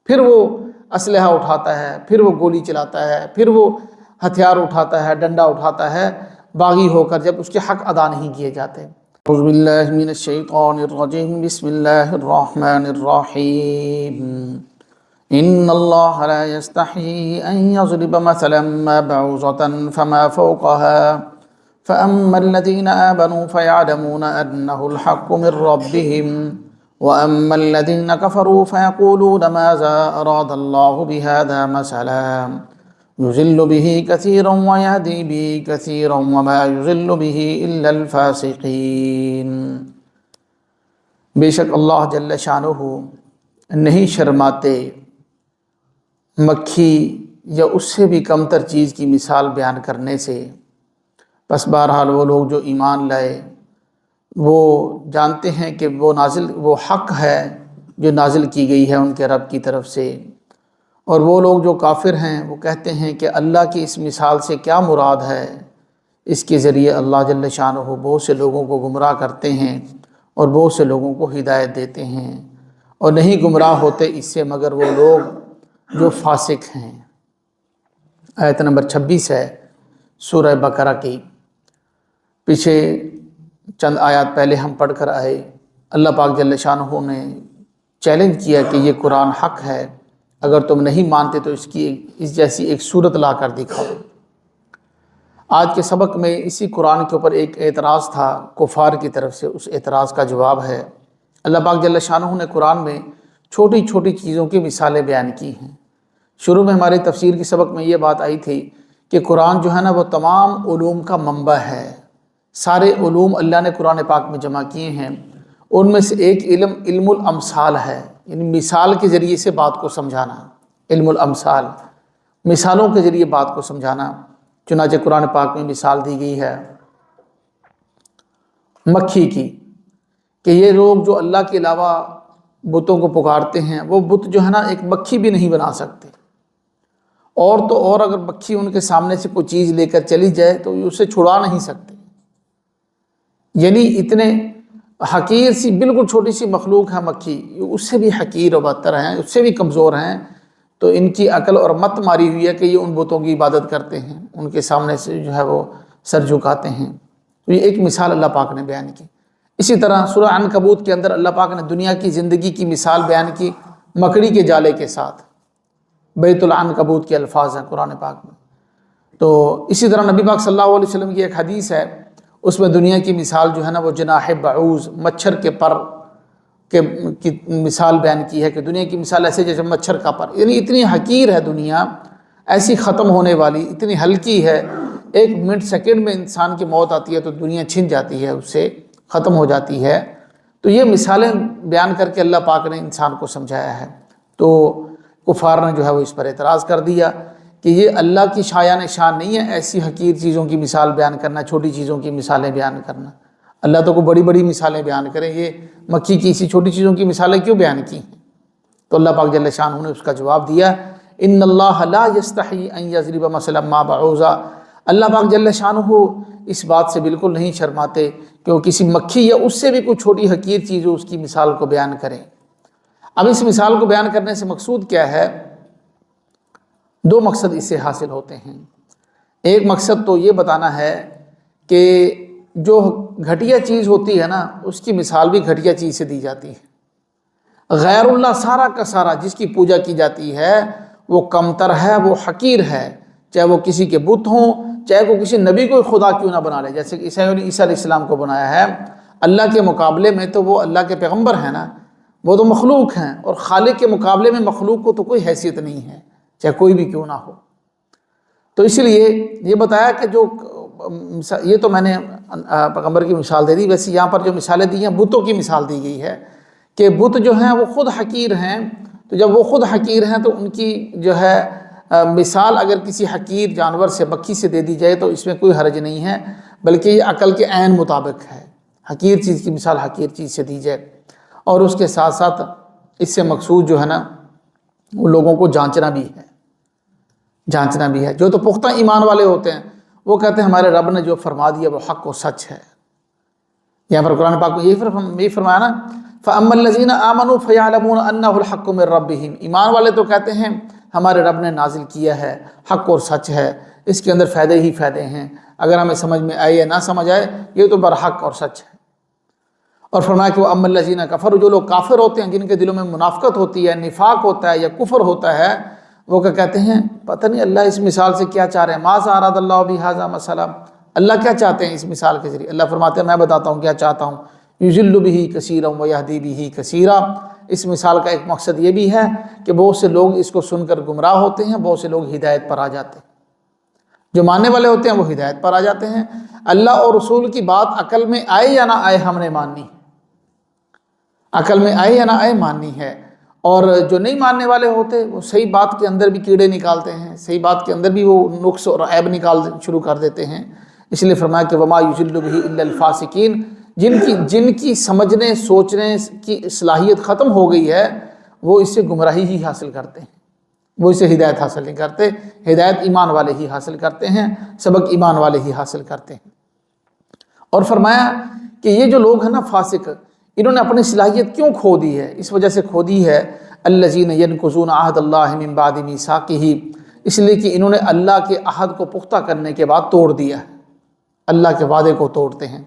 پھر وہ اسلحہ اٹھاتا ہے، پھر وہ گولی چلاتا ہے، پھر وہ ہتھیار اٹھاتا ہے، ڈنڈا اٹھاتا ہے، باغی ہو کر جب اس کے حق ادا نہیں کیے جاتے۔ اعوذ باللہ من الشیطان الرجیم، بسم اللہ الرحمن الرحیم۔ ان اللہ لا یستحیی ان یضرب مثلا ما بعوضۃ فما فوقها فاما الذین آمنوا فیعلمون انہ الحق من ربهم واما الذین کفروا فیقولون ماذا اراد اللہ بہذا مثلا یضل به کثیرا ویہدی به کثیرا وما یضل به الا الفاسقین۔ بے شک اللہ جل شانہ نہیں شرماتے مکھی یا اس سے بھی کمتر چیز کی مثال بیان کرنے سے۔ پس بہرحال وہ لوگ جو ایمان لائے وہ جانتے ہیں کہ وہ حق ہے جو نازل کی گئی ہے ان کے رب کی طرف سے، اور وہ لوگ جو کافر ہیں وہ کہتے ہیں کہ اللہ کی اس مثال سے کیا مراد ہے۔ اس کے ذریعے اللہ جل شانہ بہت سے لوگوں کو گمراہ کرتے ہیں اور بہت سے لوگوں کو ہدایت دیتے ہیں، اور نہیں گمراہ ہوتے اس سے مگر وہ لوگ جو فاسق ہیں۔ آیت نمبر 26 ہے سورہ بقرہ کی۔ پیچھے چند آیات پہلے ہم پڑھ کر آئے، اللہ پاک جل شانہ نے چیلنج کیا کہ یہ قرآن حق ہے، اگر تم نہیں مانتے تو اس جیسی ایک صورت لا کر دکھاؤ۔ آج کے سبق میں اسی قرآن کے اوپر ایک اعتراض تھا کفار کی طرف سے، اس اعتراض کا جواب ہے۔ اللہ پاک جل شانہ نے قرآن میں چھوٹی چھوٹی چیزوں کی مثالیں بیان کی ہیں۔ شروع میں ہمارے تفسیر کی سبق میں یہ بات آئی تھی کہ قرآن جو ہے نا وہ تمام علوم کا منبع ہے، سارے علوم اللہ نے قرآن پاک میں جمع کیے ہیں۔ ان میں سے ایک علم الامثال ہے، یعنی مثال کے ذریعے سے بات کو سمجھانا، علم الامثال، مثالوں کے ذریعے بات کو سمجھانا۔ چنانچہ قرآن پاک میں مثال دی گئی ہے مکھی کی، کہ یہ لوگ جو اللہ کے علاوہ بتوں کو پکارتے ہیں وہ بت جو ہے نا ایک مکھی بھی نہیں بنا سکتے، اور تو اور اگر مکھی ان کے سامنے سے کوئی چیز لے کر چلی جائے تو اسے چھڑا نہیں سکتے۔ یعنی اتنے حقیر سی بالکل چھوٹی سی مخلوق ہے مکھی، اس سے بھی حقیر و بدتر ہیں، اس سے بھی کمزور ہیں، تو ان کی عقل اور مت ماری ہوئی ہے کہ یہ ان بتوں کی عبادت کرتے ہیں، ان کے سامنے سے جو ہے وہ سر جھکاتے ہیں۔ تو یہ ایک مثال اللہ پاک نے بیان کی۔ اسی طرح سورہ عنکبوت کے اندر اللہ پاک نے دنیا کی زندگی کی مثال بیان کی مکڑی کے جالے کے ساتھ، بیت العنکبوت کے الفاظ ہیں قرآن پاک میں۔ تو اسی طرح نبی پاک صلی اللہ علیہ وسلم کی ایک حدیث ہے، اس میں دنیا کی مثال جو ہے نا وہ جناح بعوض، مچھر کے پر کی مثال بیان کی ہے، کہ دنیا کی مثال ایسے جیسے مچھر کا پر، یعنی اتنی حقیر ہے دنیا، ایسی ختم ہونے والی، اتنی ہلکی ہے، 1 منٹ سیکنڈ میں انسان کی موت آتی ہے تو دنیا چھن جاتی ہے، اس سے ختم ہو جاتی ہے۔ تو یہ مثالیں بیان کر کے اللہ پاک نے انسان کو سمجھایا ہے۔ تو کفار نے جو ہے وہ اس پر اعتراض کر دیا کہ یہ اللہ کی شایان شان نہیں ہے ایسی حقیر چیزوں کی مثال بیان کرنا، چھوٹی چیزوں کی مثالیں بیان کرنا۔ اللہ تو کو بڑی بڑی مثالیں بیان کریں، یہ مکھی کی اسی چھوٹی چیزوں کی مثالیں کیوں بیان کی ہیں؟ تو اللہ پاک جل شانہ نے اس کا جواب دیا، ان اللہ لا یستحی ان یضرب مثلا ما بعوضہ، اللہ پاک جل شانہ اس بات سے بالکل نہیں شرماتے کہ وہ کسی مکھی یا اس سے بھی کوئی چھوٹی حقیر چیز ہو اس کی مثال کو بیان کریں۔ اب اس مثال کو بیان کرنے سے مقصود کیا ہے؟ 2 مقصد اس سے حاصل ہوتے ہیں۔ ایک مقصد تو یہ بتانا ہے کہ جو گھٹیا چیز ہوتی ہے نا اس کی مثال بھی گھٹیا چیز سے دی جاتی ہے۔ غیر اللہ سارا کا سارا جس کی پوجا کی جاتی ہے وہ کمتر ہے، وہ حقیر ہے، چاہے وہ کسی کے بت ہوں، چاہے وہ کسی نبی کو خدا کیوں نہ بنا لے، جیسے کہ عیسیٰ علیہ السلام کو بنایا ہے۔ اللہ کے مقابلے میں تو وہ اللہ کے پیغمبر ہیں نا، وہ تو مخلوق ہیں، اور خالق کے مقابلے میں مخلوق کو تو کوئی حیثیت نہیں ہے، چاہے کوئی بھی کیوں نہ ہو۔ تو اس لیے یہ بتایا کہ جو یہ تو میں نے پیغمبر کی مثال دے دی، ویسے یہاں پر جو مثالیں دی ہیں بتوں کی مثال دی گئی ہے کہ بت جو ہیں وہ خود حقیر ہیں، تو جب وہ خود حقیر ہیں تو ان کی جو ہے مثال اگر کسی حقیر جانور سے، مکھی سے دے دی جائے تو اس میں کوئی حرج نہیں ہے، بلکہ یہ عقل کے عین مطابق ہے، حقیر چیز کی مثال حقیر چیز سے دی جائے۔ اور اس کے ساتھ ساتھ اس سے مقصود جو ہے نا وہ لوگوں کو جانچنا بھی ہے۔ جو تو پختہ ایمان والے ہوتے ہیں وہ کہتے ہیں ہمارے رب نے جو فرما دیا وہ حق و سچ ہے۔ یہاں پر قرآن پاک میں یہی فرمایا نا فَأَمَّا الَّذِينَ آمَنُوا فَيَعْلَمُونَ أَنَّهُ الْحَقُّ مِنْ رَبِّهِمْ، ایمان والے تو کہتے ہیں ہمارے رب نے نازل کیا ہے، حق اور سچ ہے، اس کے اندر فائدے ہی فائدے ہیں، اگر ہمیں سمجھ میں آئے یا نہ سمجھ آئے یہ تو برحق اور سچ ہے۔ اور فرمایا کہ وَأَمَّا الَّذِينَ كَفَرُوا، جو لوگ کافر ہوتے ہیں، جن کے دلوں میں منافقت ہوتی ہے، نفاق ہوتا ہے یا کفر ہوتا ہے، وہ کیا کہتے ہیں، پتہ نہیں اللہ اس مثال سے کیا چاہ رہے ہیں، ماذا اراد اللہ بہذا مثلا، اللہ کیا چاہتے ہیں اس مثال کے ذریعے۔ اللہ فرماتے ہیں میں بتاتا ہوں کیا چاہتا ہوں، یضل بہ کثیرا ویہدی بہ کثیرا، اس مثال کا ایک مقصد یہ بھی ہے کہ بہت سے لوگ اس کو سن کر گمراہ ہوتے ہیں، بہت سے لوگ ہدایت پر آ جاتے ہیں، جو ماننے والے ہوتے ہیں وہ ہدایت پر آ جاتے ہیں۔ اللہ اور رسول کی بات عقل میں آئے یا نہ آئے ہم نے ماننی ہے، عقل میں آئے یا نہ آئے ماننی ہے۔ اور جو نہیں ماننے والے ہوتے وہ صحیح بات کے اندر بھی کیڑے نکالتے ہیں، صحیح بات کے اندر بھی وہ نقص اور عیب شروع کر دیتے ہیں۔ اس لیے فرمایا کہ وما یضل بہ الا الفاسقین، جن کی سمجھنے سوچنے کی صلاحیت ختم ہو گئی ہے وہ اس سے گمراہی ہی حاصل کرتے ہیں، وہ اس سے ہدایت حاصل نہیں کرتے، ہدایت ایمان والے ہی حاصل کرتے ہیں، سبق ایمان والے ہی حاصل کرتے ہیں۔ اور فرمایا کہ یہ جو لوگ ہیں نا فاسق، انہوں نے اپنی صلاحیت کیوں کھو دی ہے، اس وجہ سے کھو دی ہے الذین ینقضون عہد اللہ من بعد میثاقہ، اس لیے کہ انہوں نے اللہ کے عہد کو پختہ کرنے کے بعد توڑ دیا ہے، اللہ کے وعدے کو توڑتے ہیں۔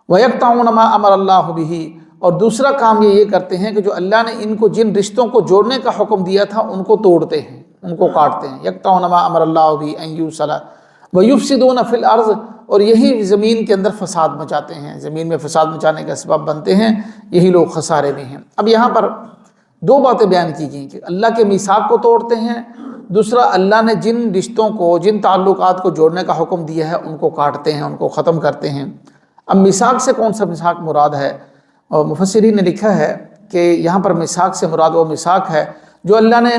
وَيَقْطَعُونَ مَا أَمَرَ اللَّهُ بِهِ، اور دوسرا کام یہ کرتے ہیں کہ جو اللہ نے ان کو جن رشتوں کو جوڑنے کا حکم دیا تھا ان کو توڑتے ہیں، ان کو کاٹتے ہیں۔ يَقْطَعُونَ مَا أَمَرَ اللَّهُ بِهِ أَن يُوصَلَ وَيُفْسِدُونَ فِي الْأَرْضِ، اور یہی زمین کے اندر فساد مچاتے ہیں، زمین میں فساد مچانے کا سبب بنتے ہیں، یہی لوگ خسارے میں ہیں۔ اب یہاں پر دو باتیں بیان کی گئیں کہ اللہ کے میثاق کو توڑتے ہیں، دوسرا اللہ نے جن رشتوں کو جن تعلقات کو جوڑنے کا حکم دیا ہے ان کو کاٹتے ہیں، ان کو ختم کرتے ہیں۔ اب میثاق سے کون سا میثاق مراد ہے؟ اور مفسرین نے لکھا ہے کہ یہاں پر میثاق سے مراد وہ میثاق ہے جو اللہ نے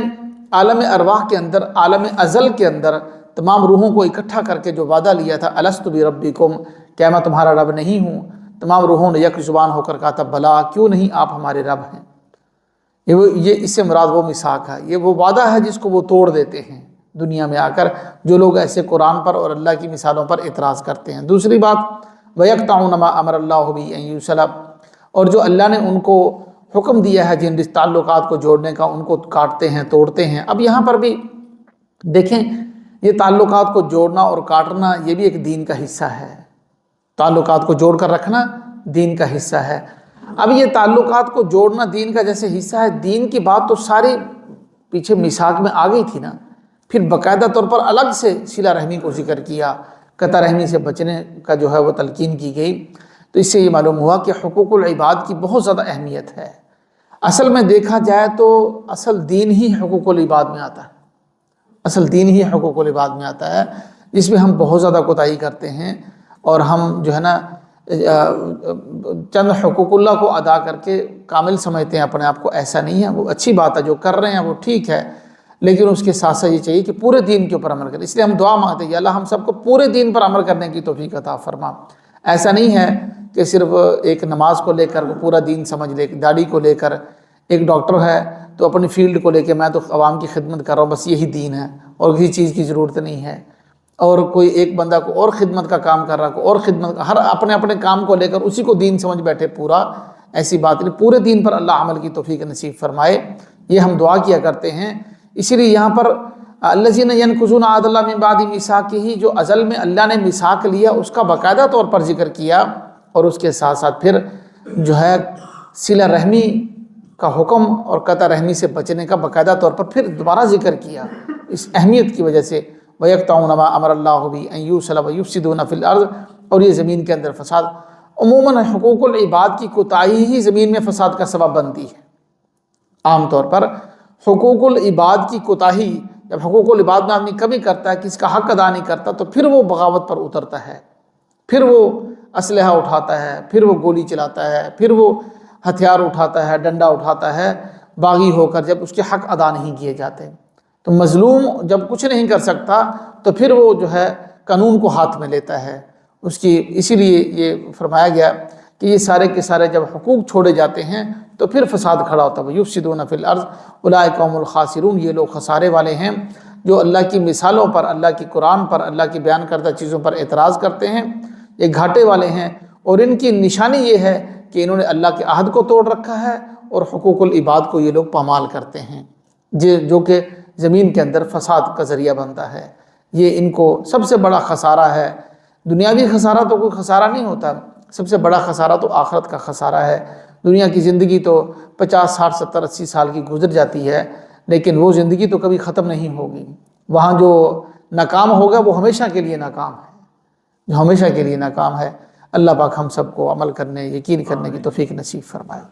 عالم ارواح کے اندر، عالم ازل کے اندر تمام روحوں کو اکٹھا کر کے جو وعدہ لیا تھا، الست بربکم، کیا میں تمہارا رب نہیں ہوں؟ تمام روحوں نے یک زبان ہو کر کہا تھا بلا، کیوں نہیں آپ ہمارے رب ہیں۔ یہ اس سے مراد وہ میثاق ہے، یہ وہ وعدہ ہے جس کو وہ توڑ دیتے ہیں دنیا میں آ کر، جو لوگ ایسے قرآن پر اور اللہ کی مثالوں پر اعتراض کرتے ہیں۔ دوسری بات وَيَقْطَعُونَ مَا أَمَرَ اللَّهُ بِهِ أَن يُوصَلَ، اور جو اللہ نے ان کو حکم دیا ہے جن تعلقات کو جوڑنے کا ان کو کاٹتے ہیں، توڑتے ہیں۔ اب یہاں پر بھی دیکھیں یہ تعلقات کو جوڑنا اور کاٹنا یہ بھی ایک دین کا حصہ ہے، تعلقات کو جوڑ کر رکھنا دین کا حصہ ہے۔ اب یہ تعلقات کو جوڑنا دین کا جیسے حصہ ہے، دین کی بات تو ساری پیچھے میثاق میں آ گئی تھی نا، پھر باقاعدہ طور پر الگ سے صلہ رحمی کو ذکر کیا، قطع رحمی سے بچنے کا جو ہے وہ تلقین کی گئی۔ تو اس سے یہ معلوم ہوا کہ حقوق العباد کی بہت زیادہ اہمیت ہے۔ اصل میں دیکھا جائے تو اصل دین ہی حقوق العباد میں آتا ہے، اصل دین ہی حقوق العباد میں آتا ہے، جس میں ہم بہت زیادہ کوتاہی کرتے ہیں، اور ہم جو ہے نا چند حقوق اللہ کو ادا کر کے کامل سمجھتے ہیں اپنے آپ کو۔ ایسا نہیں ہے، وہ اچھی بات ہے جو کر رہے ہیں وہ ٹھیک ہے، لیکن اس کے ساتھ ساتھ یہ چاہیے کہ پورے دین کے اوپر عمل کریں۔ اس لیے ہم دعا مانگتے ہیں یا اللہ ہم سب کو پورے دین پر عمل کرنے کی توفیق عطا فرما۔ ایسا نہیں ہے کہ صرف ایک نماز کو لے کر وہ پورا دین سمجھ لے، داڑھی کو لے کر ایک ڈاکٹر ہے تو اپنی فیلڈ کو لے کے میں تو عوام کی خدمت کر رہا ہوں، بس یہی دین ہے اور کسی چیز کی ضرورت نہیں ہے۔ اور کوئی ایک بندہ کو اور خدمت کا کام کر رہا، کو اور خدمت کا، ہر اپنے اپنے کام کو لے کر اسی کو دین سمجھ بیٹھے پورا، ایسی بات نہیں۔ پورے دین پر اللہ عمل کی توفیق نصیب فرمائے، یہ ہم دعا کیا کرتے ہیں۔ اسی لیے یہاں پر الذین ینقضون عہد اللہ من بعد میثاقہ، جو ازل میں اللہ نے میثاق لیا اس کا باقاعدہ طور پر ذکر کیا، اور اس کے ساتھ ساتھ پھر جو ہے صلہ رحمی کا حکم اور قطع رحمی سے بچنے کا باقاعدہ طور پر پھر دوبارہ ذکر کیا، اس اہمیت کی وجہ سے۔ وَيَقْطَعُونَ مَا أَمَرَ اللَّهُ بِهِ أَن يُوصَلَ وَيُفْسِدُونَ فِي الْأَرْضِ، اور یہ زمین کے اندر فساد، عموماً حقوق العباد کی کوتاہی ہی زمین میں فساد کا سبب بنتی ہے۔ عام طور پر حقوق العباد کی کوتاہی، جب حقوق العباد میں آدمی کمی کرتا ہے، کسی کا حق ادا نہیں کرتا، تو پھر وہ بغاوت پر اترتا ہے، پھر وہ اسلحہ اٹھاتا ہے، پھر وہ گولی چلاتا ہے، پھر وہ ہتھیار اٹھاتا ہے، ڈنڈا اٹھاتا ہے، باغی ہو کر جب اس کے حق ادا نہیں کیے جاتے۔ تو مظلوم جب کچھ نہیں کر سکتا تو پھر وہ جو ہے قانون کو ہاتھ میں لیتا ہے اس کی۔ اسی لیے یہ فرمایا گیا کہ یہ سارے کے سارے جب حقوق چھوڑے جاتے ہیں تو پھر فساد کھڑا ہوتا ہے۔ یفسدون فی الارض اولئک هم الخاسرون، یہ لوگ خسارے والے ہیں جو اللہ کی مثالوں پر، اللہ کی قرآن پر، اللہ کی بیان کردہ چیزوں پر اعتراض کرتے ہیں، یہ گھاٹے والے ہیں۔ اور ان کی نشانی یہ ہے کہ انہوں نے اللہ کے عہد کو توڑ رکھا ہے اور حقوق العباد کو یہ لوگ پامال کرتے ہیں، جو کہ زمین کے اندر فساد کا ذریعہ بنتا ہے۔ یہ ان کو سب سے بڑا خسارہ ہے۔ دنیاوی خسارہ تو کوئی خسارہ نہیں ہوتا، سب سے بڑا خسارہ تو آخرت کا خسارہ ہے۔ دنیا کی زندگی تو 50 60 70 80 سال کی گزر جاتی ہے، لیکن وہ زندگی تو کبھی ختم نہیں ہوگی۔ وہاں جو ناکام ہوگا وہ ہمیشہ کے لیے ناکام ہے، جو ہمیشہ کے لیے ناکام ہے۔ اللہ پاک ہم سب کو عمل کرنے، یقین کرنے کی توفیق نصیب فرمائے۔